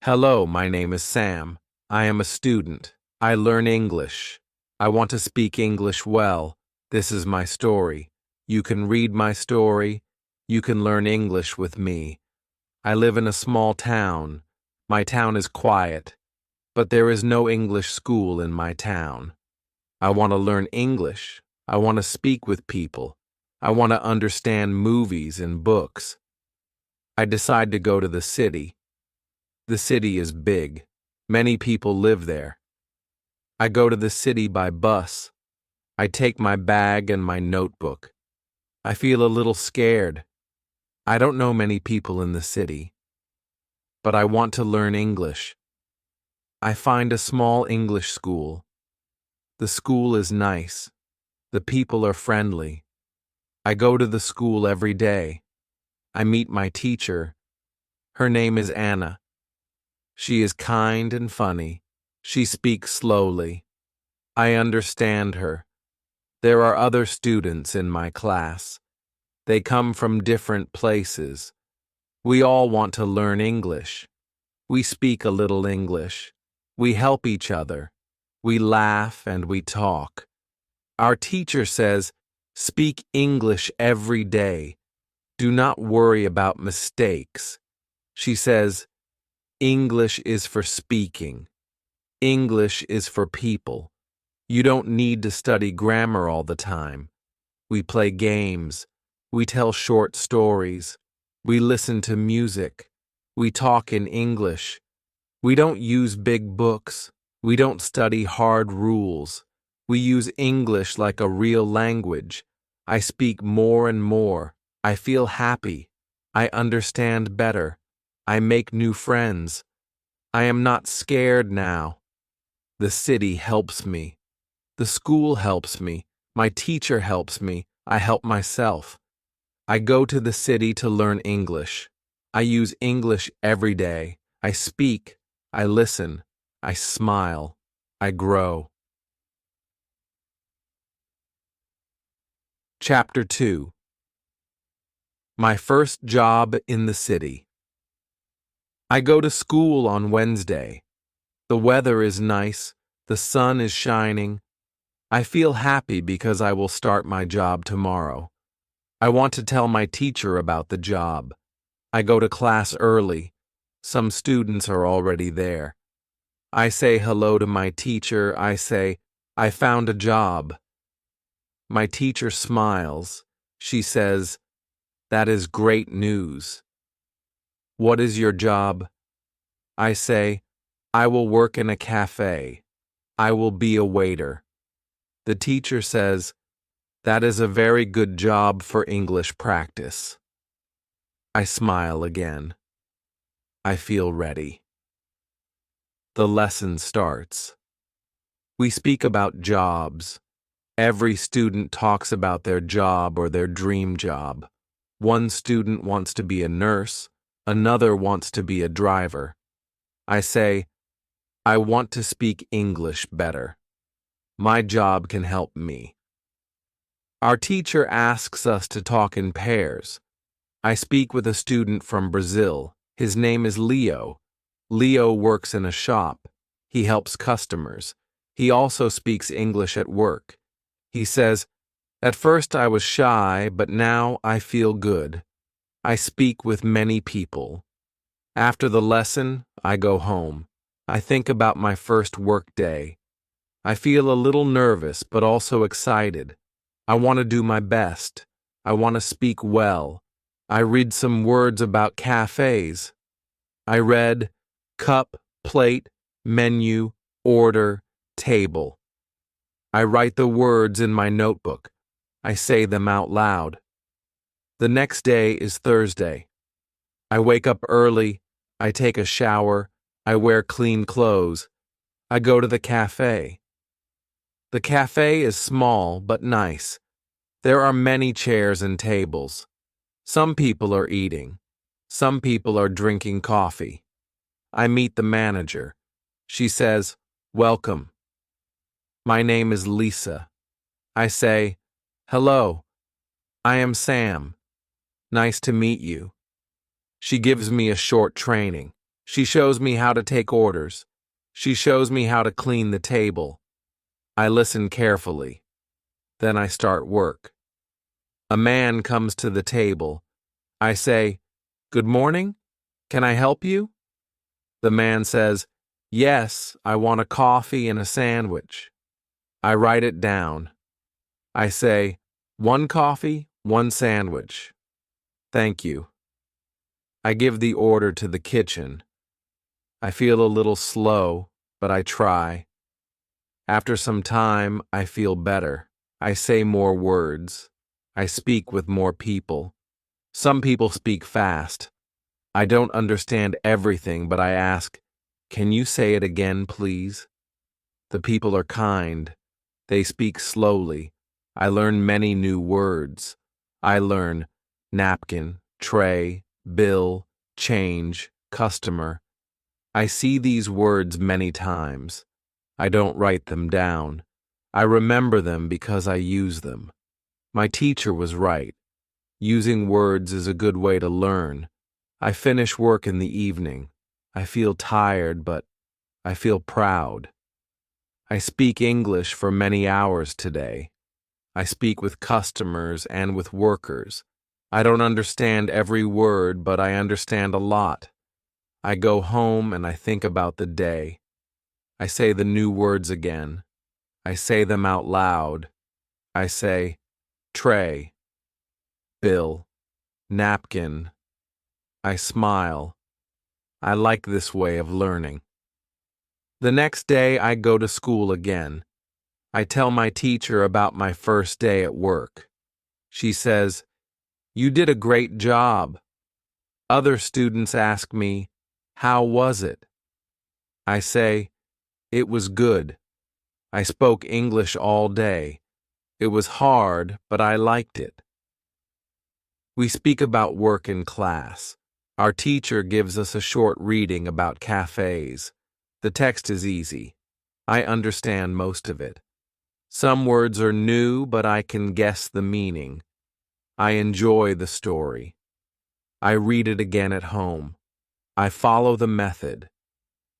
Hello, my name is Sam. I am a student. I learn English. I want to speak English well. This is my story. You can read my story. You can learn English with me. I live in a small town. My town is quiet, but there is no English school in my town. I want to learn English. I want to speak with people. I want to understand movies and books. I decide to go to the city. The city is big. Many people live there. I go to the city by bus. I take my bag and my notebook. I feel a little scared. I don't know many people in the city, but I want to learn English. I find a small English school. The school is nice. The people are friendly. I go to the school every day. I meet my teacher. Her name is Anna. She is kind and funny. She speaks slowly. I understand her. There are other students in my class. They come from different places. We all want to learn English. We speak a little English. We help each other. We laugh and we talk. Our teacher says, "Speak English every day. Do not worry about mistakes." She says, English is for speaking. English is for people. You don't need to study grammar all the time. We play games. We tell short stories. We listen to music. We talk in English. We don't use big books. We don't study hard rules. We use English like a real language. I speak more and more. I feel happy. I understand better. I make new friends. I am not scared now. The city helps me. The school helps me. My teacher helps me. I help myself. I go to the city to learn English. I use English every day. I speak. I listen. I smile. I grow. Chapter 2. My first job in the city. I go to school on Wednesday. The weather is nice. The sun is shining. I feel happy because I will start my job tomorrow. I want to tell my teacher about the job. I go to class early. Some students are already there. I say hello to my teacher. I say, "I found a job." My teacher smiles. She says, "That is great news." "What is your job?" I say, "I will work in a cafe. I will be a waiter." The teacher says, "That is a very good job for English practice." I smile again. I feel ready. The lesson starts. We speak about jobs. Every student talks about their job or their dream job. One student wants to be a nurse. Another wants to be a driver. I say, "I want to speak English better. My job can help me." Our teacher asks us to talk in pairs. I speak with a student from Brazil. His name is Leo. Leo works in a shop. He helps customers. He also speaks English at work. He says, "At first I was shy, but now I feel good. I speak with many people." After the lesson, I go home. I think about my first work day. I feel a little nervous, but also excited. I want to do my best. I want to speak well. I read some words about cafes. I read cup, plate, menu, order, table. I write the words in my notebook. I say them out loud. The next day is Thursday. I wake up early. I take a shower. I wear clean clothes. I go to the cafe. The cafe is small but nice. There are many chairs and tables. Some people are eating. Some people are drinking coffee. I meet the manager. She says, "Welcome." My name is Lisa. I say, "Hello, I am Sam. Nice to meet you." She gives me a short training. She shows me how to take orders. She shows me how to clean the table. I listen carefully. Then I start work. A man comes to the table. I say, "Good morning. Can I help you?" The man says, "Yes, I want a coffee and a sandwich." I write it down. I say, "1 coffee, 1 sandwich." "Thank you." I give the order to the kitchen. I feel a little slow, but I try. After some time, I feel better. I say more words. I speak with more people. Some people speak fast. I don't understand everything, but I ask, "Can you say it again, please?" The people are kind. They speak slowly. I learn many new words. I learn napkin, tray, bill, change, customer. I see these words many times. I don't write them down. I remember them because I use them. My teacher was right. Using words is a good way to learn. I finish work in the evening. I feel tired, but I feel proud. I speak English for many hours today. I speak with customers and with workers. I don't understand every word, but I understand a lot. I go home and I think about the day. I say the new words again. I say them out loud. I say, tray, bill, napkin. I smile. I like this way of learning. The next day I go to school again. I tell my teacher about my first day at work. She says, "You did a great job." Other students ask me, "How was it?" I say, "It was good. I spoke English all day. It was hard, but I liked it." We speak about work in class. Our teacher gives us a short reading about cafes. The text is easy. I understand most of it. Some words are new, but I can guess the meaning. I enjoy the story. I read it again at home. I follow the method.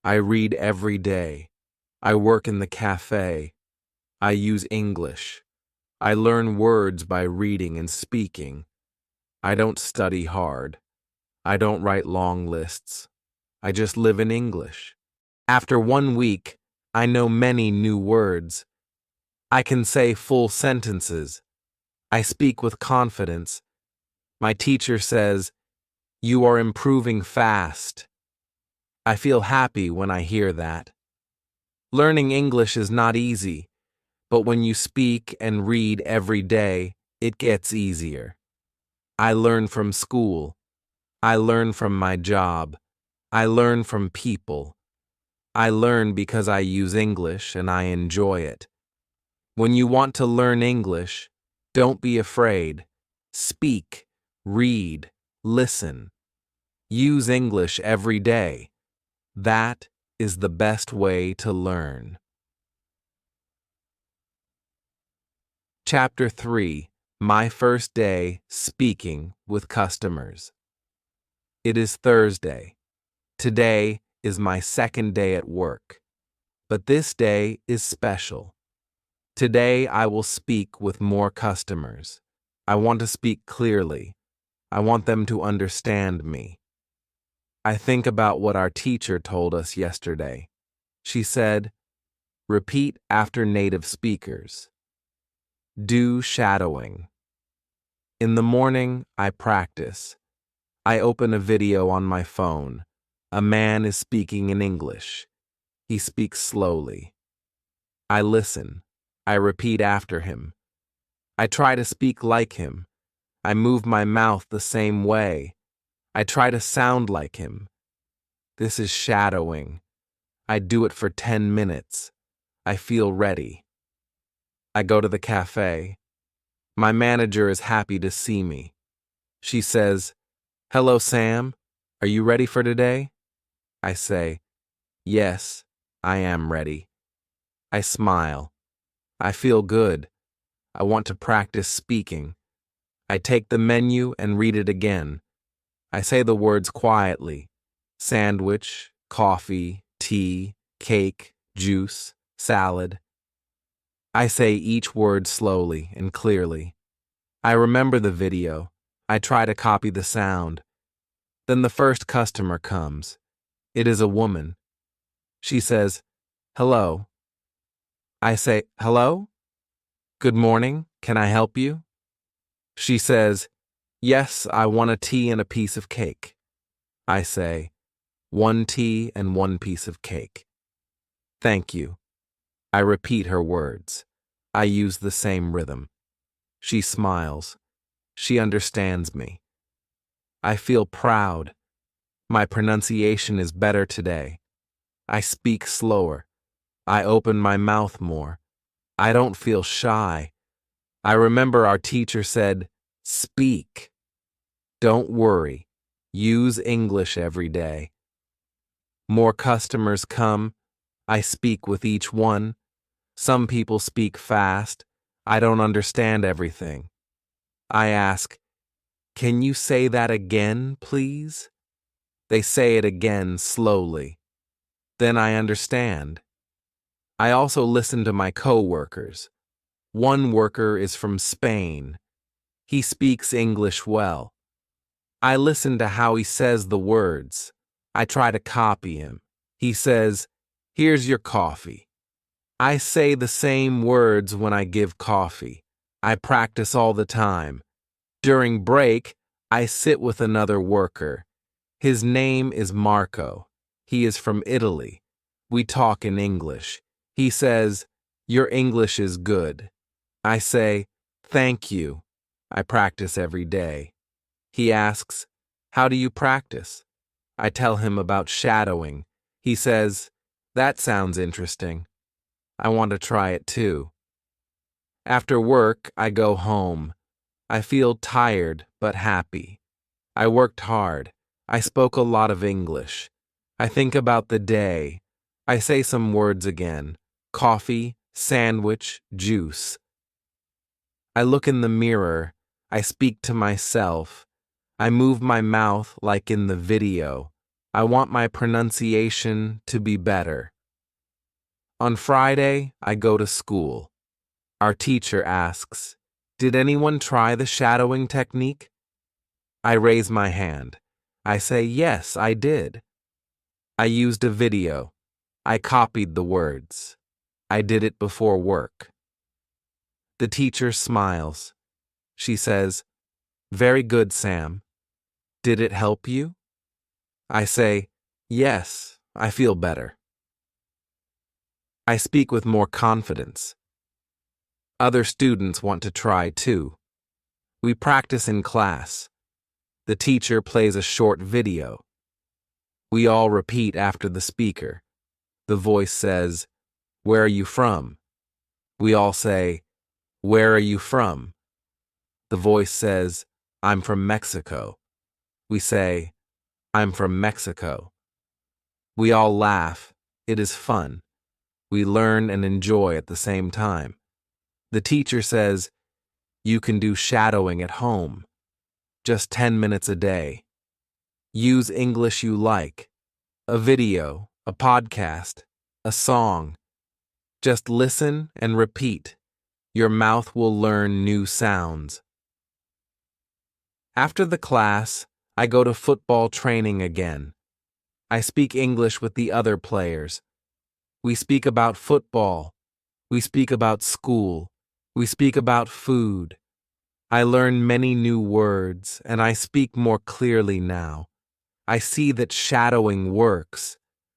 I read every day. I work in the cafe. I use English. I learn words by reading and speaking. I don't study hard. I don't write long lists. I just live in English. After 1 week, I know many new words. I can say full sentences. I speak with confidence. My teacher says, "You are improving fast." I feel happy when I hear that. Learning English is not easy, but when you speak and read every day, it gets easier. I learn from school. I learn from my job. I learn from people. I learn because I use English and I enjoy it. When you want to learn English, don't be afraid. Speak, read, listen. Use English every day. That is the best way to learn. Chapter 3: My First Day Speaking with Customers. It is Thursday. Today is my second day at work. But this day is special. Today I will speak with more customers. I want to speak clearly. I want them to understand me. I think about what our teacher told us yesterday. She said, "Repeat after native speakers. Do shadowing." In the morning, I practice. I open a video on my phone. A man is speaking in English. He speaks slowly. I listen. I repeat after him. I try to speak like him. I move my mouth the same way. I try to sound like him. This is shadowing. I do it for 10 minutes. I feel ready. I go to the cafe. My manager is happy to see me. She says, "Hello, Sam. Are you ready for today?" I say, "Yes, I am ready." I smile. I feel good. I want to practice speaking. I take the menu and read it again. I say the words quietly. sandwich, coffee, tea, cake, juice, salad. I say each word slowly and clearly. I remember the video. I try to copy the sound. Then the first customer comes. It is a woman. She says, "Hello." I say, "Hello? Good morning. Can I help you?" She says, "Yes, I want a tea and a piece of cake." I say, "1 tea and 1 piece of cake." "Thank you." I repeat her words. I use the same rhythm. She smiles. She understands me. I feel proud. My pronunciation is better today. I speak slower. I open my mouth more. I don't feel shy. I remember our teacher said, "Speak. Don't worry. Use English every day." More customers come. I speak with each one. Some people speak fast. I don't understand everything. I ask, "Can you say that again, please?" They say it again slowly. Then I understand. I also listen to my co-workers. One worker is from Spain. He speaks English well. I listen to how he says the words. I try to copy him. He says, "Here's your coffee." I say the same words when I give coffee. I practice all the time. During break, I sit with another worker. His name is Marco. He is from Italy. We talk in English. He says, "Your English is good." I say, "Thank you." I practice every day. He asks, "How do you practice?" I tell him about shadowing. He says, "That sounds interesting. I want to try it too." After work, I go home. I feel tired but happy. I worked hard. I spoke a lot of English. I think about the day. I say some words again. Coffee, sandwich, juice. I look in the mirror. I speak to myself. I move my mouth like in the video. I want my pronunciation to be better. On Friday, I go to school. Our teacher asks, "Did anyone try the shadowing technique?" I raise my hand. I say, "Yes, I did." I used a video. I copied the words. I did it before work. The teacher smiles. She says, "Very good, Sam. Did it help you?" I say, "Yes, I feel better." I speak with more confidence. Other students want to try too. We practice in class. The teacher plays a short video. We all repeat after the speaker. The voice says, "Where are you from?" We all say, "Where are you from?" The voice says, "I'm from Mexico." We say, "I'm from Mexico." We all laugh. It is fun. We learn and enjoy at the same time. The teacher says, "You can do shadowing at home. Just 10 minutes a day. Use English you like. A video, a podcast, a song. Just listen and repeat. Your mouth will learn new sounds." After the class, I go to football training again. I speak English with the other players. We speak about football. We speak about school. We speak about food. I learn many new words, and I speak more clearly now. I see that shadowing works.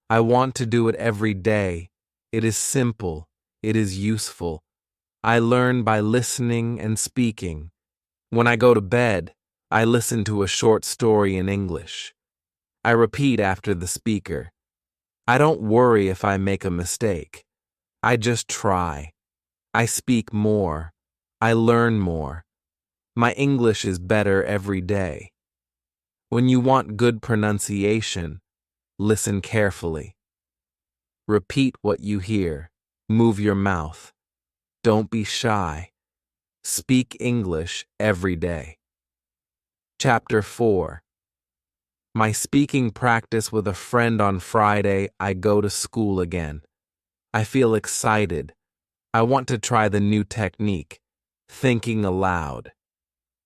I want to do it every day. It is simple. It is useful. I learn by listening and speaking. When I go to bed, I listen to a short story in English. I repeat after the speaker. I don't worry if I make a mistake. I just try. I speak more. I learn more. My English is better every day. When you want good pronunciation, listen carefully. Repeat what you hear. Move your mouth. Don't be shy. Speak English every day. Chapter 4. My speaking practice with a friend on Friday, I go to school again. I feel excited. I want to try the new technique, thinking aloud.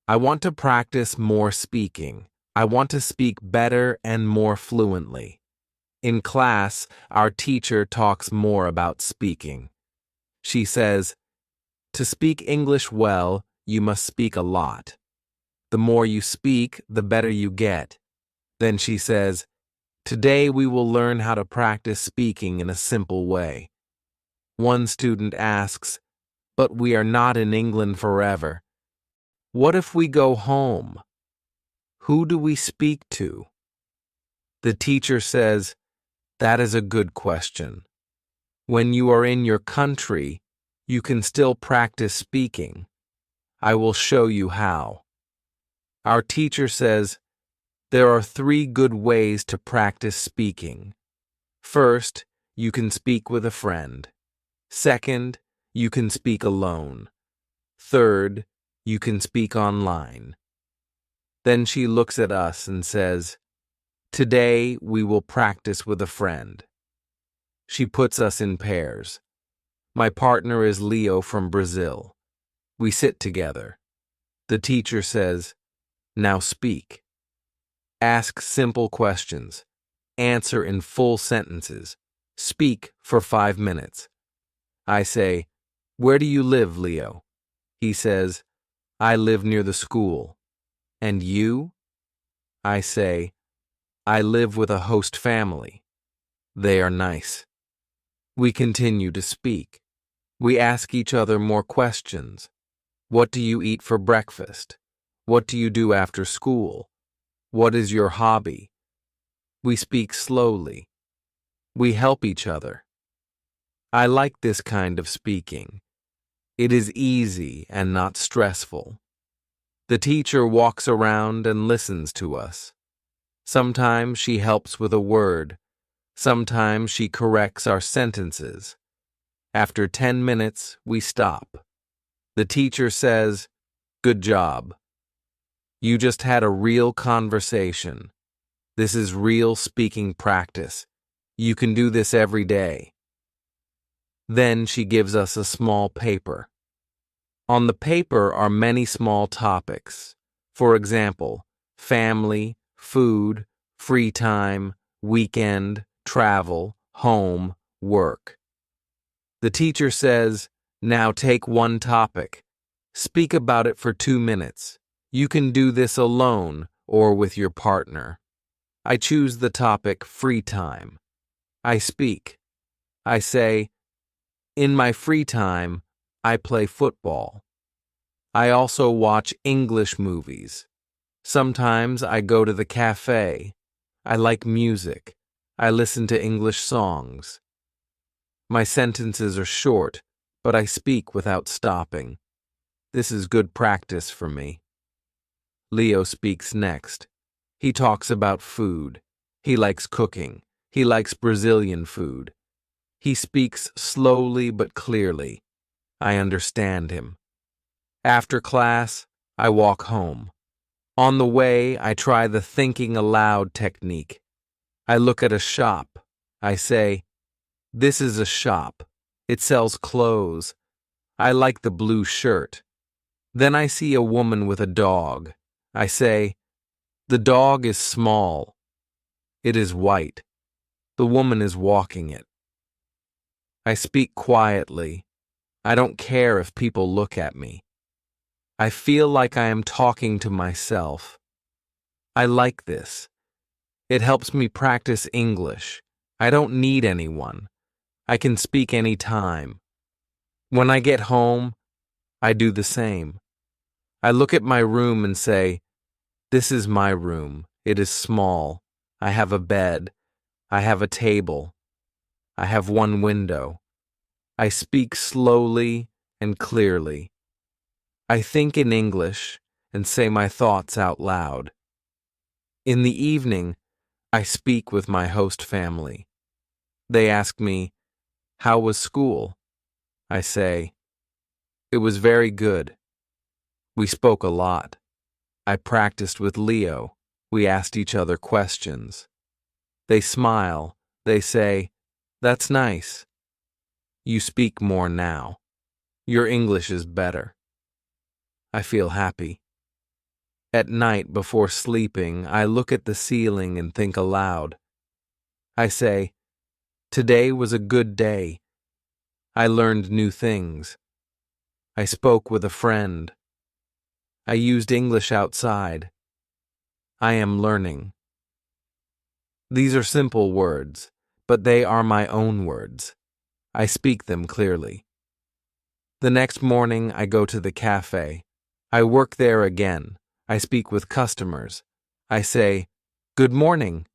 I want to practice more speaking. I want to speak better and more fluently. In class, our teacher talks more about speaking. She says, "To speak English well, you must speak a lot. The more you speak, the better you get." Then she says, "Today we will learn how to practice speaking in a simple way." One student asks, "But we are not in England forever. What if we go home? Who do we speak to?" The teacher says, "That is a good question. When you are in your country, you can still practice speaking. I will show you how." Our teacher says, there are 3 good ways to practice speaking. First, you can speak with a friend. Second, you can speak alone. Third, you can speak online. Then she looks at us and says, "Today we will practice with a friend." She puts us in pairs. My partner is Leo from Brazil. We sit together. The teacher says, "Now speak. Ask simple questions. Answer in full sentences. Speak for 5 minutes." I say, "Where do you live, Leo?" He says, "I live near the school." "And you?" I say, "I live with a host family. They are nice." We continue to speak. We ask each other more questions. What do you eat for breakfast? What do you do after school? What is your hobby? We speak slowly. We help each other. I like this kind of speaking. It is easy and not stressful. The teacher walks around and listens to us. Sometimes she helps with a word. Sometimes she corrects our sentences. After 10 minutes, we stop. The teacher says, "Good job. You just had a real conversation. This is real speaking practice. You can do this every day." Then she gives us a small paper. On the paper are many small topics. For example, family, food, free time, weekend, travel, home, work. The teacher says, "Now take one topic. Speak about it for 2 minutes. You can do this alone or with your partner." I choose the topic free time. I speak. I say, "In my free time, I play football. I also watch English movies. Sometimes I go to the cafe. I like music. I listen to English songs." My sentences are short, but I speak without stopping. This is good practice for me. Leo speaks next. He talks about food. He likes cooking. He likes Brazilian food. He speaks slowly but clearly. I understand him. After class, I walk home. On the way, I try the thinking aloud technique. I look at a shop. I say, "This is a shop. It sells clothes. I like the blue shirt." Then I see a woman with a dog. I say, "The dog is small. It is white. The woman is walking it." I speak quietly. I don't care if people look at me. I feel like I am talking to myself. I like this. It helps me practice English. I don't need anyone. I can speak any time. When I get home, I do the same. I look at my room and say, "This is my room. It is small. I have a bed. I have a table. I have one window." I speak slowly and clearly. I think in English and say my thoughts out loud. In the evening, I speak with my host family. They ask me, "How was school?" I say, "It was very good." We spoke a lot. I practiced with Leo. We asked each other questions. They smile. They say, "That's nice. You speak more now. Your English is better." I feel happy. At night, before sleeping, I look at the ceiling and think aloud. I say, "Today was a good day. I learned new things. I spoke with a friend. I used English outside. I am learning." These are simple words, but they are my own words. I speak them clearly. The next morning, I go to the cafe. I work there again. I speak with customers. I say, "Good morning.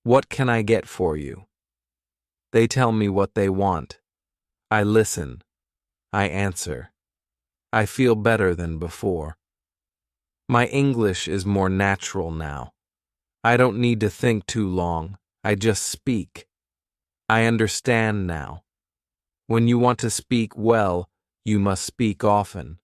What can I get for you?" They tell me what they want. I listen. I answer. I feel better than before. My English is more natural now. I don't need to think too long. I just speak. I understand now. When you want to speak well, you must speak often.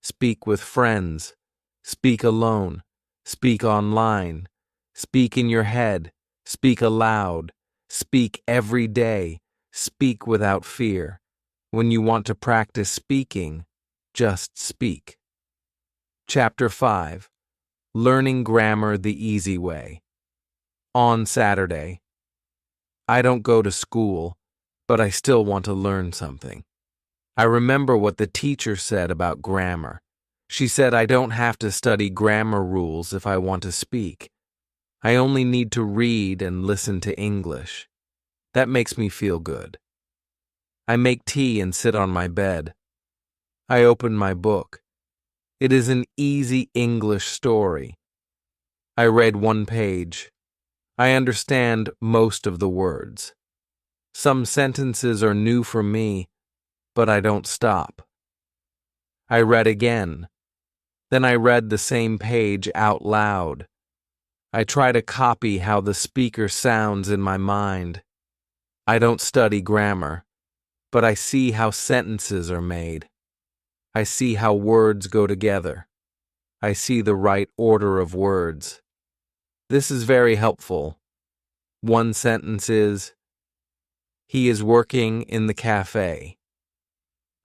Speak with friends. Speak alone. Speak online. Speak in your head. Speak aloud. Speak every day. Speak without fear. When you want to practice speaking, just speak. Chapter 5. Learning Grammar the Easy Way. On Saturday. I don't go to school, but I still want to learn something. I remember what the teacher said about grammar. She said I don't have to study grammar rules if I want to speak. I only need to read and listen to English. That makes me feel good. I make tea and sit on my bed. I open my book. It is an easy English story. I read one page. I understand most of the words. Some sentences are new for me, but I don't stop. I read again. Then I read the same page out loud. I try to copy how the speaker sounds in my mind. I don't study grammar, but I see how sentences are made. I see how words go together. I see the right order of words. This is very helpful. One sentence is, "He is working in the cafe."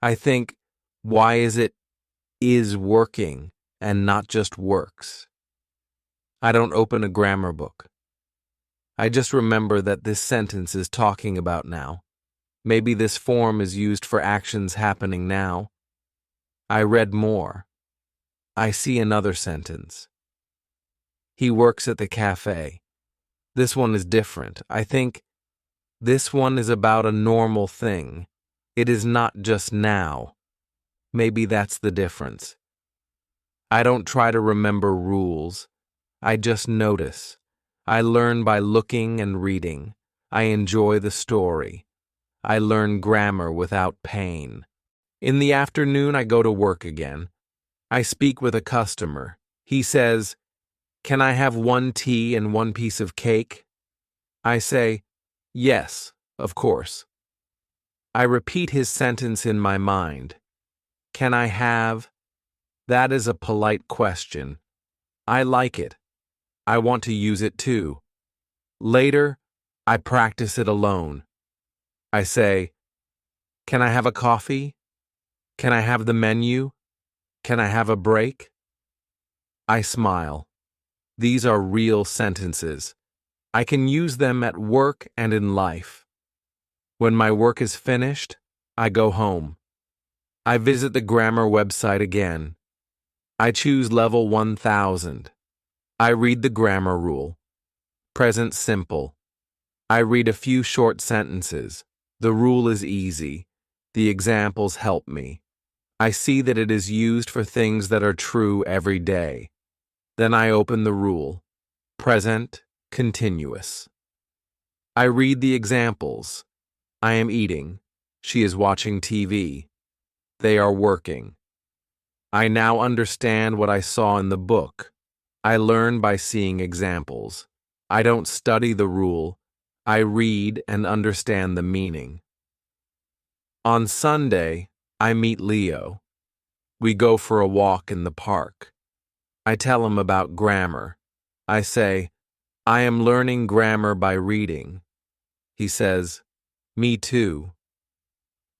I think, why is working and not just works? I don't open a grammar book. I just remember that this sentence is talking about now. Maybe this form is used for actions happening now. I read more. I see another sentence. He works at the cafe. This one is different. I think this one is about a normal thing. It is not just now. Maybe that's the difference. I don't try to remember rules. I just notice. I learn by looking and reading. I enjoy the story. I learn grammar without pain. In the afternoon, I go to work again. I speak with a customer. He says, "Can I have one tea and one piece of cake?" I say, "Yes, of course." I repeat his sentence in my mind. Can I have? That is a polite question. I like it. I want to use it too. Later, I practice it alone. I say, "Can I have a coffee? Can I have the menu? Can I have a break?" I smile. These are real sentences. I can use them at work and in life. When my work is finished, I go home. I visit the grammar website again. I choose level 1000. I read the grammar rule. Present simple. I read a few short sentences. The rule is easy. The examples help me. I see that it is used for things that are true every day. Then I open the rule. Present, continuous. I read the examples. I am eating. She is watching TV. They are working. I now understand what I saw in the book. I learn by seeing examples. I don't study the rule. I read and understand the meaning. On Sunday, I meet Leo. We go for a walk in the park. I tell him about grammar. I say, I am learning grammar by reading. He says, me too.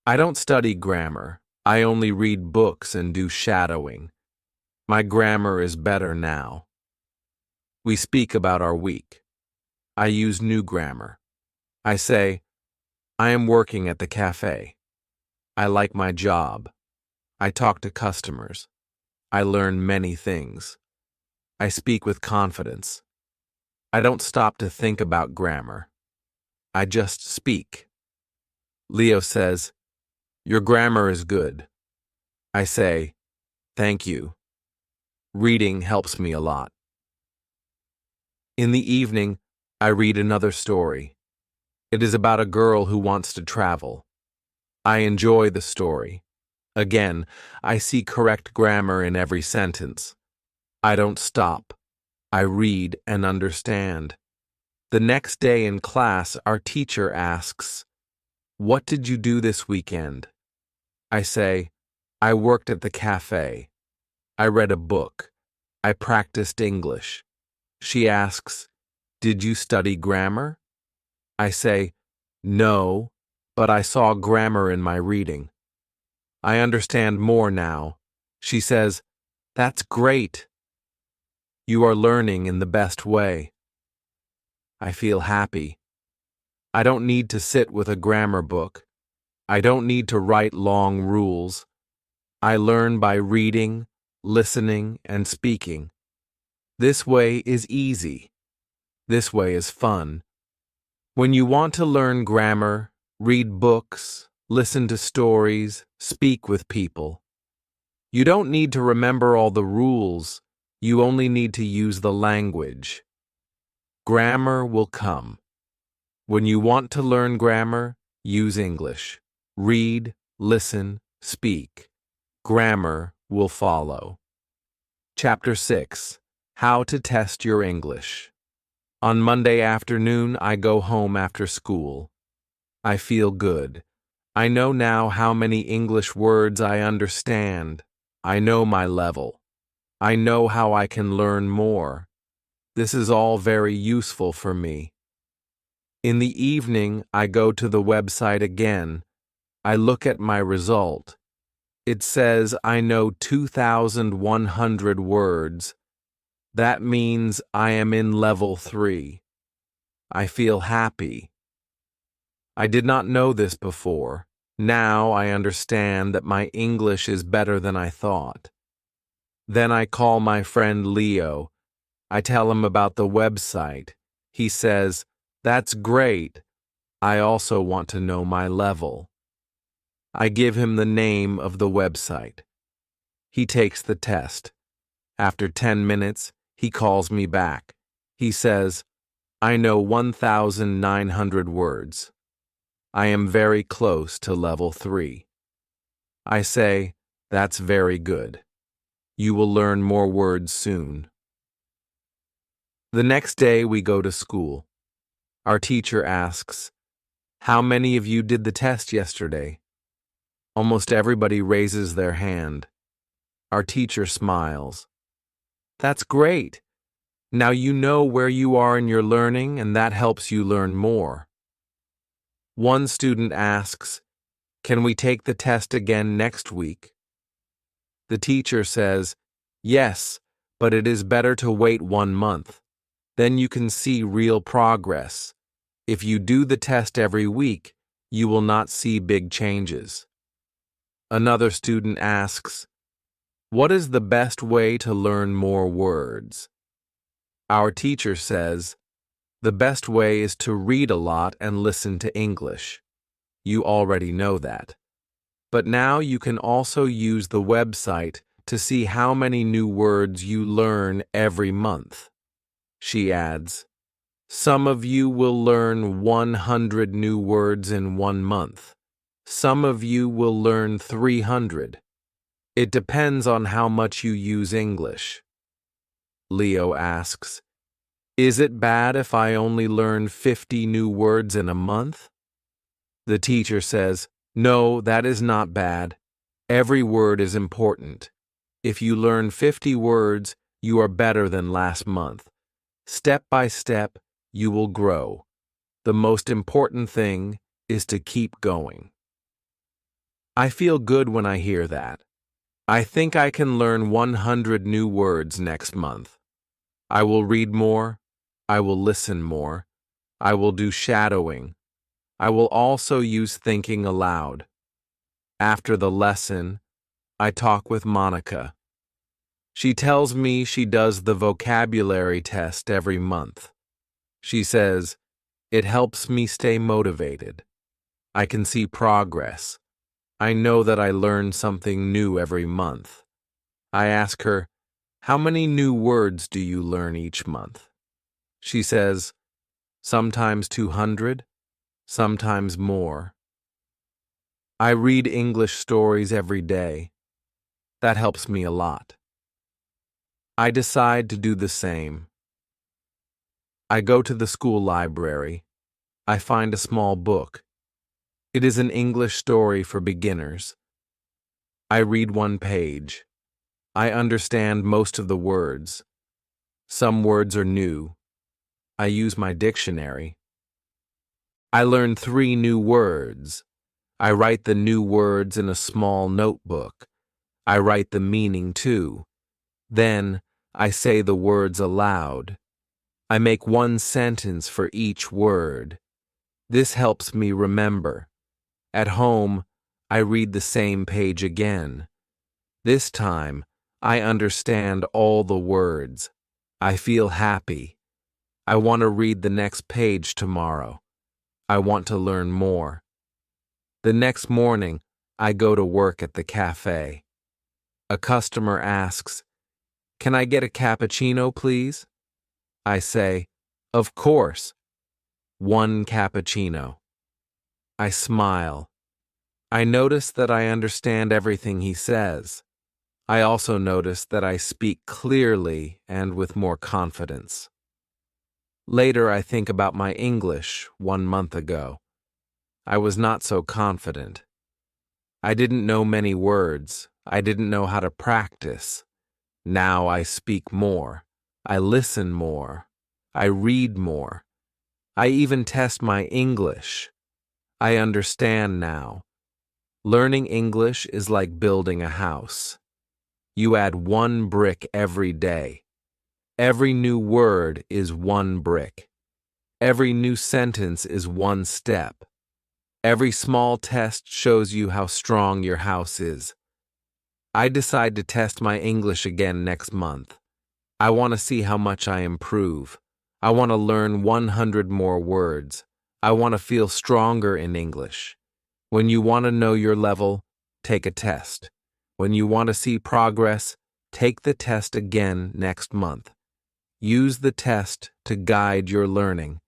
I don't study grammar. I only read books and do shadowing. My grammar is better now. We speak about our week. I use new grammar. I say, I am working at the cafe. I like my job. I talk to customers. I learn many things. I speak with confidence. I don't stop to think about grammar. I just speak. Leo says, your grammar is good. I say, thank you. Reading helps me a lot. In the evening, I read another story. It is about a girl who wants to travel. I enjoy the story. Again, I see correct grammar in every sentence. I don't stop. I read and understand. The next day in class, our teacher asks, what did you do this weekend? I say, I worked at the cafe. I read a book. I practiced English. She asks, did you study grammar? I say, no, but I saw grammar in my reading. I understand more now. She says, that's great. You are learning in the best way. I feel happy. I don't need to sit with a grammar book. I don't need to write long rules. I learn by reading, listening, and speaking. This way is easy. This way is fun. When you want to learn grammar, read books, listen to stories, speak with people. You don't need to remember all the rules. You only need to use the language. Grammar will come. When you want to learn grammar, use English. Read, listen, speak. Grammar will follow. Chapter 6. How to Test Your English. On Monday afternoon, I go home after school. I feel good. I know now how many English words I understand. I know my level. I know how I can learn more. This is all very useful for me. In the evening, I go to the website again. I look at my result. It says I know 2,100 words. That means I am in level 3. I feel happy. I did not know this before. Now I understand that my English is better than I thought. Then I call my friend Leo. I tell him about the website. He says, that's great. I also want to know my level. I give him the name of the website. He takes the test. After 10 minutes, he calls me back. He says, I know 1,900 words. I am very close to level 3. I say, that's very good. You will learn more words soon. The next day we go to school. Our teacher asks, how many of you did the test yesterday? Almost everybody raises their hand. Our teacher smiles. That's great. Now you know where you are in your learning, and that helps you learn more. One student asks, can we take the test again next week? The teacher says, yes, but it is better to wait 1 month. Then you can see real progress. If you do the test every week, you will not see big changes. Another student asks, what is the best way to learn more words? Our teacher says, the best way is to read a lot and listen to English. You already know that. But now you can also use the website to see how many new words you learn every month. She adds, some of you will learn 100 new words in 1 month. Some of you will learn 300. It depends on how much you use English. Leo asks, is it bad if I only learn 50 new words in a month? The teacher says, no, that is not bad. Every word is important. If you learn 50 words, you are better than last month. Step by step, you will grow. The most important thing is to keep going. I feel good when I hear that. I think I can learn 100 new words next month. I will read more. I will listen more. I will do shadowing. I will also use thinking aloud. After the lesson, I talk with Monica. She tells me she does the vocabulary test every month. She says, "It helps me stay motivated. I can see progress. I know that I learn something new every month." I ask her, "How many new words do you learn each month?" She says, "Sometimes 200, sometimes more." I read English stories every day. That helps me a lot. I decide to do the same. I go to the school library. I find a small book. It is an English story for beginners. I read one page. I understand most of the words. Some words are new. I use my dictionary. I learn 3 new words. I write the new words in a small notebook. I write the meaning too. Then I say the words aloud. I make one sentence for each word. This helps me remember. At home, I read the same page again. This time, I understand all the words. I feel happy. I want to read the next page tomorrow. I want to learn more. The next morning, I go to work at the cafe. A customer asks, "Can I get a cappuccino, please?" I say, "Of course. 1 cappuccino." I smile. I notice that I understand everything he says. I also notice that I speak clearly and with more confidence. Later, I think about my English 1 month ago. I was not so confident. I didn't know many words. I didn't know how to practice. Now I speak more. I listen more. I read more. I even test my English. I understand now. Learning English is like building a house. You add 1 brick every day. Every new word is 1 brick. Every new sentence is 1 step. Every small test shows you how strong your house is. I decide to test my English again next month. I want to see how much I improve. I want to learn 100 more words. I want to feel stronger in English. When you want to know your level, take a test. When you want to see progress, take the test again next month. Use the test to guide your learning.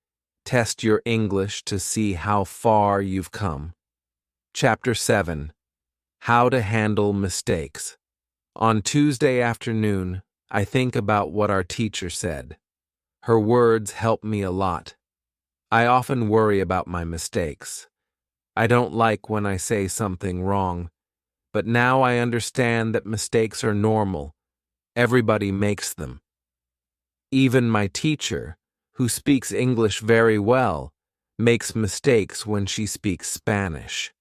Test your English to see how far you've come. Chapter 7. How to Handle Mistakes. On Tuesday afternoon, I think about what our teacher said. Her words help me a lot. I often worry about my mistakes. I don't like when I say something wrong, but now I understand that mistakes are normal. Everybody makes them. Even my teacher, who speaks English very well, makes mistakes when she speaks Spanish.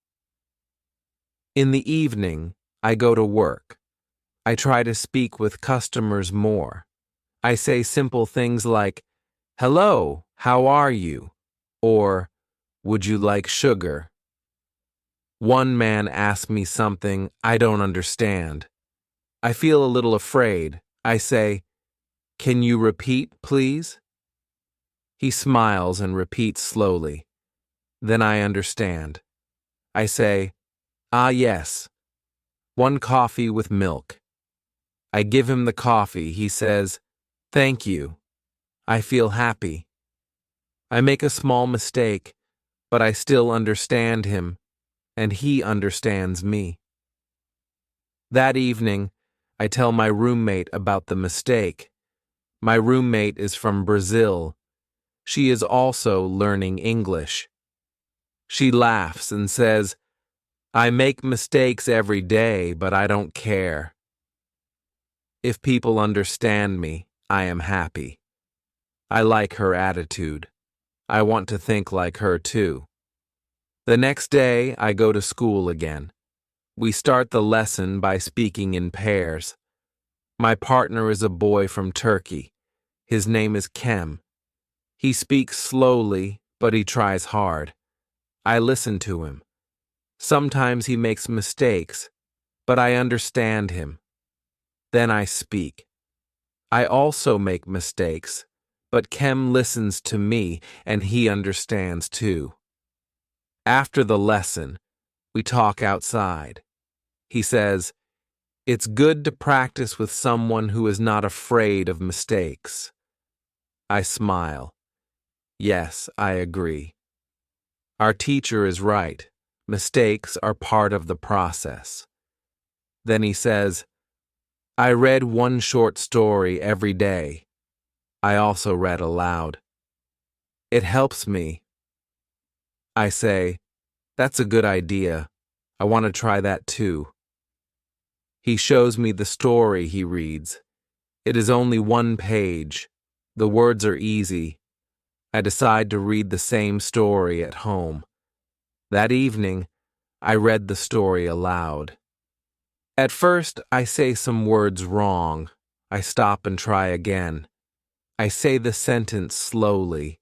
In the evening, I go to work. I try to speak with customers more. I say simple things like, "Hello, how are you?" or "Would you like sugar?" One man asked me something I don't understand. I feel a little afraid. I say, "Can you repeat, please?" He smiles and repeats slowly. Then I understand. I say, "Ah, yes. 1 coffee with milk." I give him the coffee. He says, "Thank you." I feel happy. I make a small mistake, but I still understand him, and he understands me. That evening, I tell my roommate about the mistake. My roommate is from Brazil. She is also learning English. She laughs and says, "I make mistakes every day, but I don't care. If people understand me, I am happy." I like her attitude. I want to think like her too. The next day, I go to school again. We start the lesson by speaking in pairs. My partner is a boy from Turkey. His name is Kem. He speaks slowly, but he tries hard. I listen to him. Sometimes he makes mistakes, but I understand him. Then I speak. I also make mistakes, but Kem listens to me and he understands too. After the lesson, we talk outside. He says, "It's good to practice with someone who is not afraid of mistakes." I smile. Yes, I agree. Our teacher is right. Mistakes are part of the process. Then he says, "I read one short story every day. I also read aloud. It helps me." I say, "That's a good idea. I want to try that too." He shows me the story he reads. It is only one page. The words are easy. I decide to read the same story at home. That evening, I read the story aloud. At first, I say some words wrong. I stop and try again. I say the sentence slowly.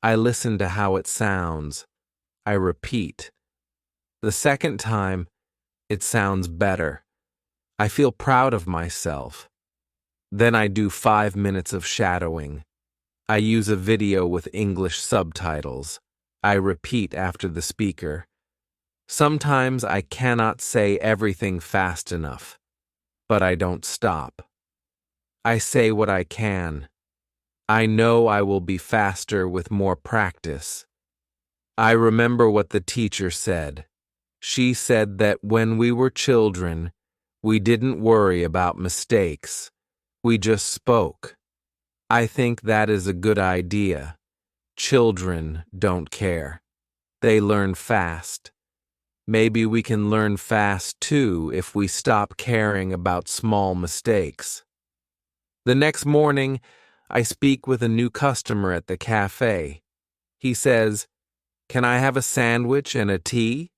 I listen to how it sounds. I repeat. The second time, it sounds better. I feel proud of myself. Then I do 5 minutes of shadowing. I use a video with English subtitles. I repeat after the speaker. Sometimes I cannot say everything fast enough, but I don't stop. I say what I can. I know I will be faster with more practice. I remember what the teacher said. She said that when we were children, we didn't worry about mistakes. We just spoke. I think that is a good idea. Children don't care. They learn fast. Maybe we can learn fast too if we stop caring about small mistakes. The next morning, I speak with a new customer at the cafe. He says, "Can I have a sandwich and a tea?"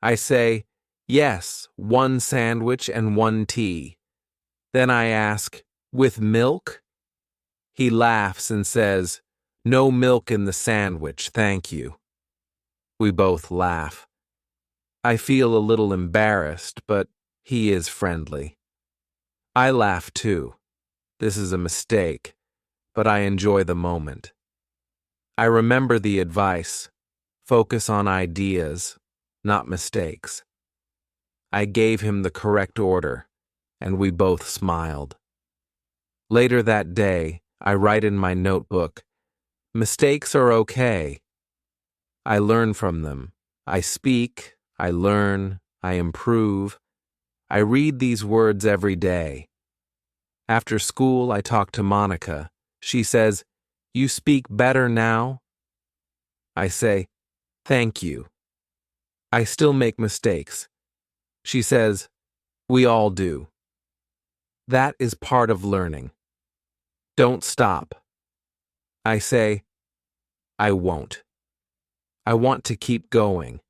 I say, "Yes, one sandwich and one tea." Then I ask, "With milk?" He laughs and says, "No milk in the sandwich, thank you." We both laugh. I feel a little embarrassed, but he is friendly. I laugh too. This is a mistake, but I enjoy the moment. I remember the advice. Focus on ideas, not mistakes. I gave him the correct order, and we both smiled. Later that day, I write in my notebook, "Mistakes are okay. I learn from them. I speak, I learn, I improve. I read these words every day." After school, I talk to Monica. She says, "You speak better now?" I say, "Thank you." I still make mistakes. She says, "We all do." That is part of learning. Don't stop. I say, "I won't." I want to keep going.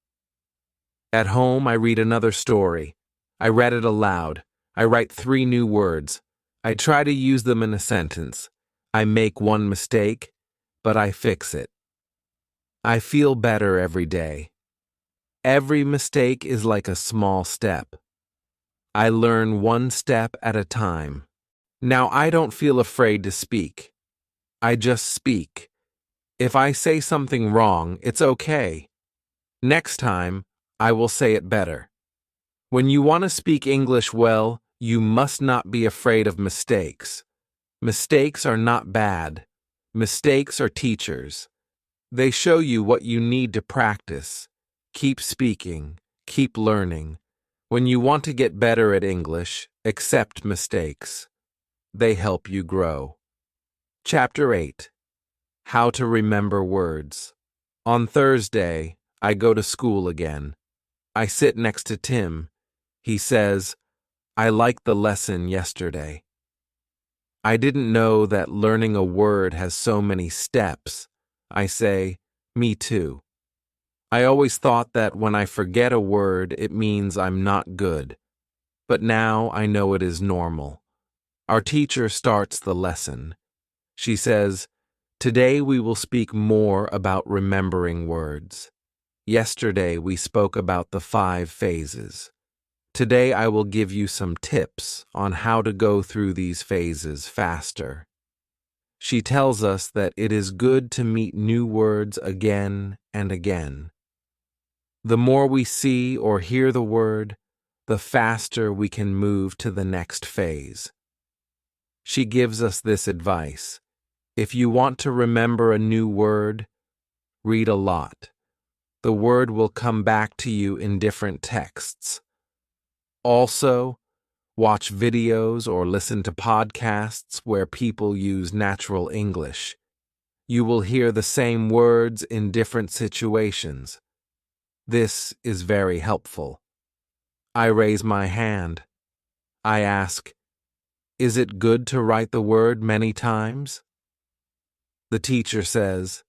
At home, I read another story. I read it aloud. I write 3 new words. I try to use them in a sentence. I make one mistake, but I fix it. I feel better every day. Every mistake is like a small step. I learn one step at a time. Now I don't feel afraid to speak. I just speak. If I say something wrong, it's okay. Next time, I will say it better. When you want to speak English well, you must not be afraid of mistakes. Mistakes are not bad. Mistakes are teachers. They show you what you need to practice. Keep speaking. Keep learning. When you want to get better at English, accept mistakes. They help you grow. Chapter 8. How to Remember Words. On Thursday, I go to school again. I sit next to Tim. He says, "I liked the lesson yesterday." I didn't know that learning a word has so many steps. I say, me too. I always thought that when I forget a word, it means I'm not good. But now I know it is normal. Our teacher starts the lesson. She says, "Today we will speak more about remembering words. Yesterday we spoke about the 5 phases. Today I will give you some tips on how to go through these phases faster." She tells us that it is good to meet new words again and again. The more we see or hear the word, the faster we can move to the next phase. She gives us this advice. If you want to remember a new word, read a lot. The word will come back to you in different texts. Also, watch videos or listen to podcasts where people use natural English. You will hear the same words in different situations. This is very helpful. I raise my hand. I ask, "Is it good to write the word many times?" The teacher says,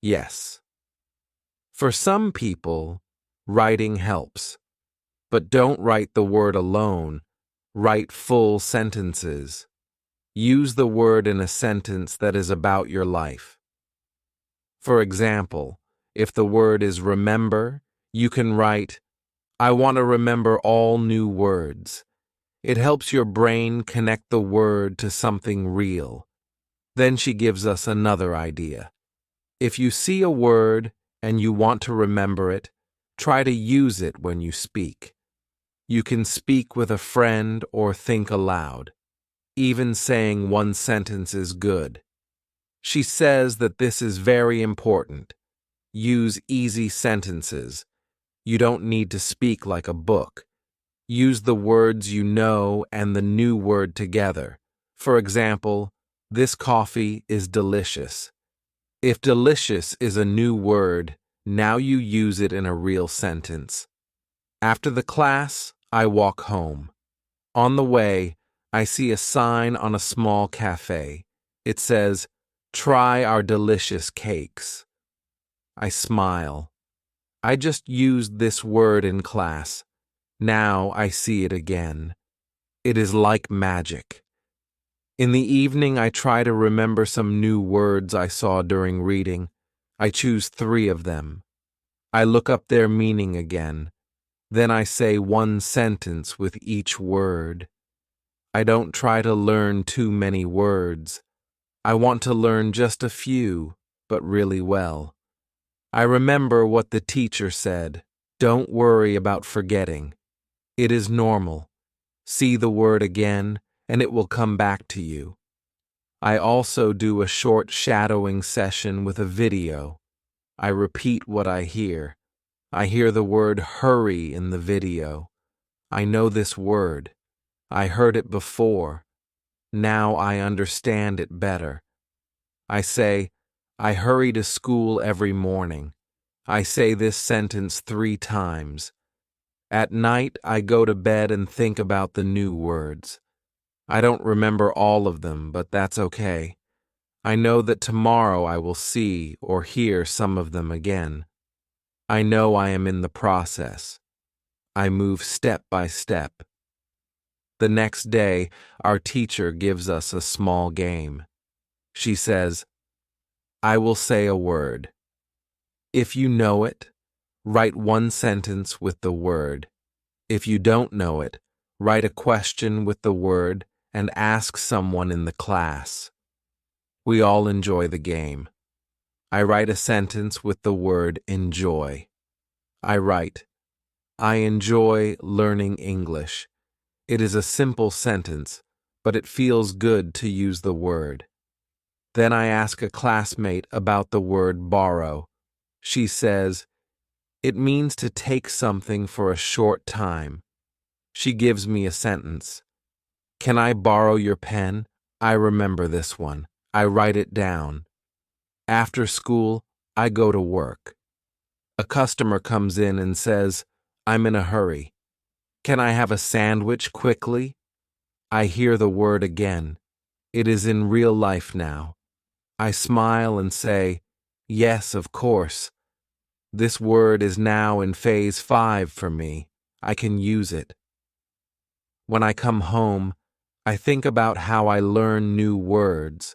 "Yes." For some people, writing helps. But don't write the word alone. Write full sentences. Use the word in a sentence that is about your life. For example, if the word is remember, you can write, "I want to remember all new words." It helps your brain connect the word to something real. Then she gives us another idea. If you see a word and you want to remember it, try to use it when you speak. You can speak with a friend or think aloud. Even saying one sentence is good. She says that this is very important. Use easy sentences. You don't need to speak like a book. Use the words you know and the new word together. For example, this coffee is delicious. If delicious is a new word, now you use it in a real sentence. After the class, I walk home. On the way, I see a sign on a small cafe. It says, "Try our delicious cakes." I smile. I just used this word in class. Now I see it again. It is like magic. In the evening, I try to remember some new words I saw during reading. I choose 3 of them. I look up their meaning again. Then I say one sentence with each word. I don't try to learn too many words. I want to learn just a few, but really well. I remember what the teacher said. Don't worry about forgetting. It is normal. See the word again, and it will come back to you. I also do a short shadowing session with a video. I repeat what I hear. I hear the word hurry in the video. I know this word. I heard it before. Now I understand it better. I say, I hurry to school every morning. I say this sentence 3 times. At night, I go to bed and think about the new words. I don't remember all of them, but that's okay. I know that tomorrow I will see or hear some of them again. I know I am in the process. I move step by step. The next day, our teacher gives us a small game. She says, I will say a word. If you know it, write one sentence with the word. If you don't know it, write a question with the word and ask someone in the class. We all enjoy the game. I write a sentence with the word enjoy. I write, I enjoy learning English. It is a simple sentence, but it feels good to use the word. Then I ask a classmate about the word borrow. She says, it means to take something for a short time. She gives me a sentence. Can I borrow your pen? I remember this one. I write it down. After school, I go to work. A customer comes in and says, I'm in a hurry. Can I have a sandwich quickly? I hear the word again. It is in real life now. I smile and say, yes, of course. This word is now in phase 5 for me. I can use it. When I come home, I think about how I learn new words.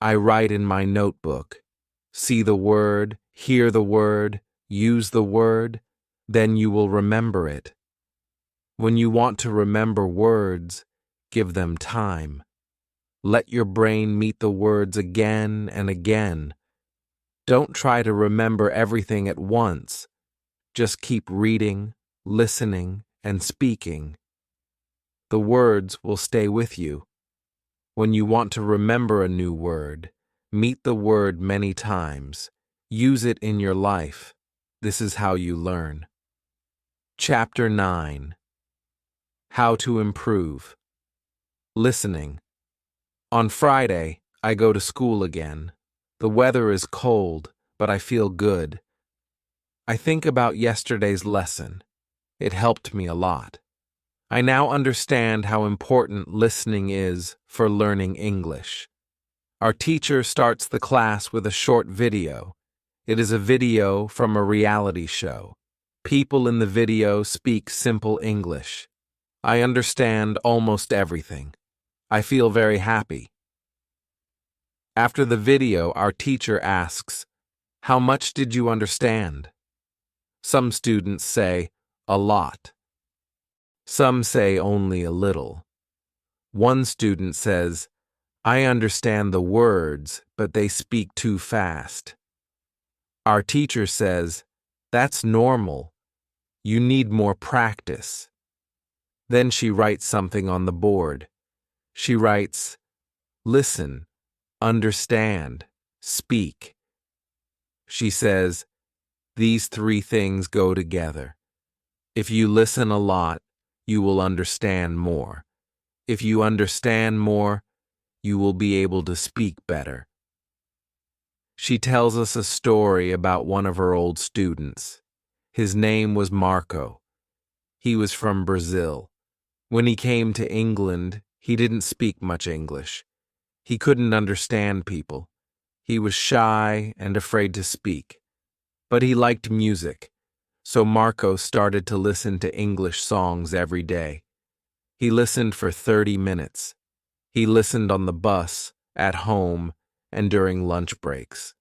I write in my notebook. See the word, hear the word, use the word, then you will remember it. When you want to remember words, give them time. Let your brain meet the words again and again. Don't try to remember everything at once. Just keep reading, listening, and speaking. The words will stay with you. When you want to remember a new word, meet the word many times. Use it in your life. This is how you learn. Chapter 9. How to improve. Listening. On Friday, I go to school again. The weather is cold, but I feel good. I think about yesterday's lesson. It helped me a lot. I now understand how important listening is for learning English. Our teacher starts the class with a short video. It is a video from a reality show. People in the video speak simple English. I understand almost everything. I feel very happy. After the video, our teacher asks, "How much did you understand?" Some students say, "A lot." Some say only a little. One student says, "I understand the words, but they speak too fast." Our teacher says, "That's normal. You need more practice." Then she writes something on the board. She writes, "Listen, understand, speak." She says, "These 3 things go together. If you listen a lot, you will understand more. If you understand more, you will be able to speak better." She tells us a story about one of her old students. His name was Marco. He was from Brazil. When he came to England, he didn't speak much English. He couldn't understand people. He was shy and afraid to speak. But he liked music, so Marco started to listen to English songs every day. He listened for 30 minutes. He listened on the bus, at home, and during lunch breaks.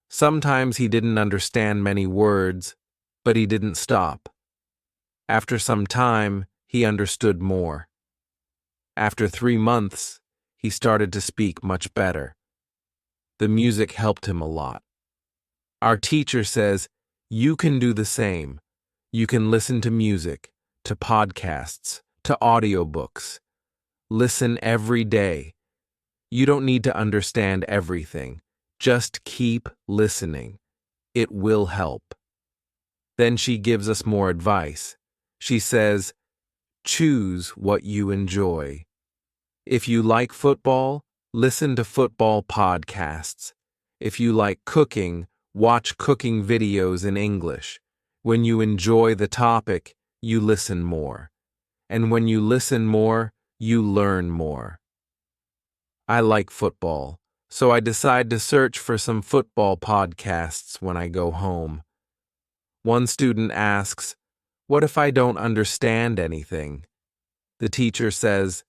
Sometimes he didn't understand many words, but he didn't stop. After some time, he understood more. After 3 months, he started to speak much better. The music helped him a lot. Our teacher says, you can do the same. You can listen to music, to podcasts, to audiobooks. Listen every day. You don't need to understand everything. Just keep listening. It will help. Then she gives us more advice. She says, choose what you enjoy. If you like football, listen to football podcasts. If you like cooking, watch cooking videos in English. When you enjoy the topic, you listen more. And when you listen more, you learn more. I like football, so I decide to search for some football podcasts when I go home. One student asks, what if I don't understand anything? The teacher says,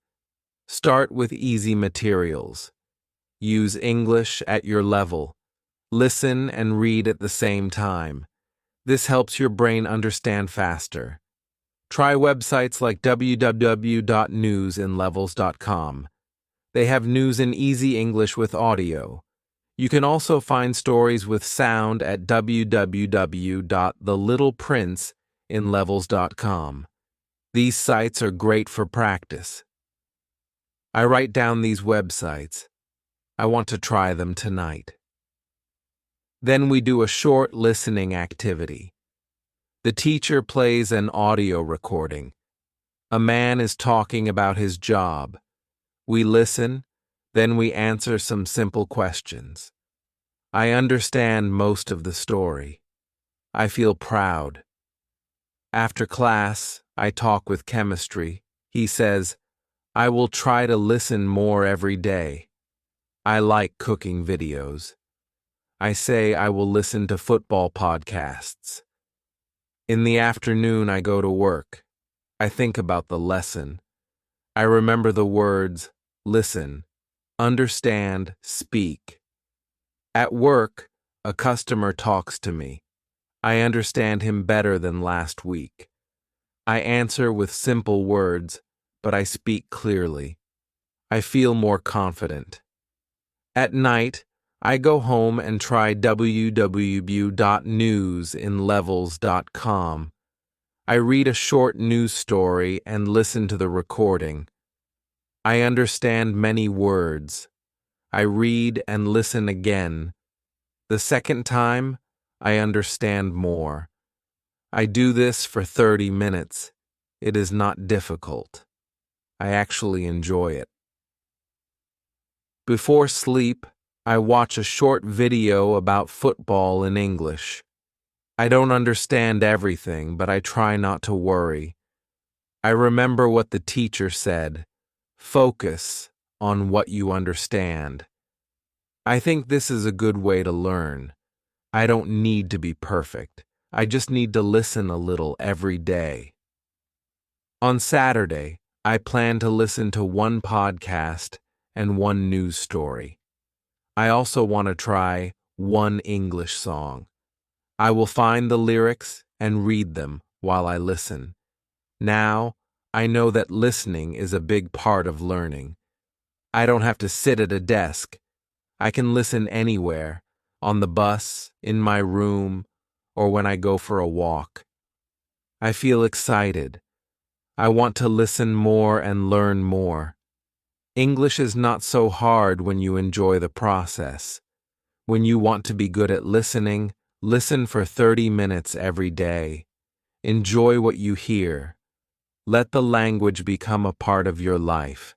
start with easy materials. Use English at your level. Listen and read at the same time. This helps your brain understand faster. Try websites like www.newsinlevels.com. They have news in easy English with audio. You can also find stories with sound at www.thelittleprinceinlevels.com. These sites are great for practice. I write down these websites. I want to try them tonight. Then we do a short listening activity. The teacher plays an audio recording. A man is talking about his job. We listen, then we answer some simple questions. I understand most of the story. I feel proud. After class, I talk with chemistry. He says, I will try to listen more every day. I like cooking videos. I say I will listen to football podcasts. In the afternoon, I go to work. I think about the lesson. I remember the words, listen, understand, speak. At work, a customer talks to me. I understand him better than last week. I answer with simple words, but I speak clearly. I feel more confident. At night, I go home and try www.newsinlevels.com. I read a short news story and listen to the recording. I understand many words. I read and listen again. The second time, I understand more. I do this for 30 minutes. It is not difficult. I actually enjoy it. Before sleep, I watch a short video about football in English. I don't understand everything, but I try not to worry. I remember what the teacher said. Focus on what you understand. I think this is a good way to learn. I don't need to be perfect. I just need to listen a little every day. On Saturday, I plan to listen to one podcast and one news story. I also want to try one English song. I will find the lyrics and read them while I listen. Now, I know that listening is a big part of learning. I don't have to sit at a desk. I can listen anywhere, on the bus, in my room, or when I go for a walk. I feel excited. I want to listen more and learn more. English is not so hard when you enjoy the process. When you want to be good at listening, listen for 30 minutes every day. Enjoy what you hear. Let the language become a part of your life.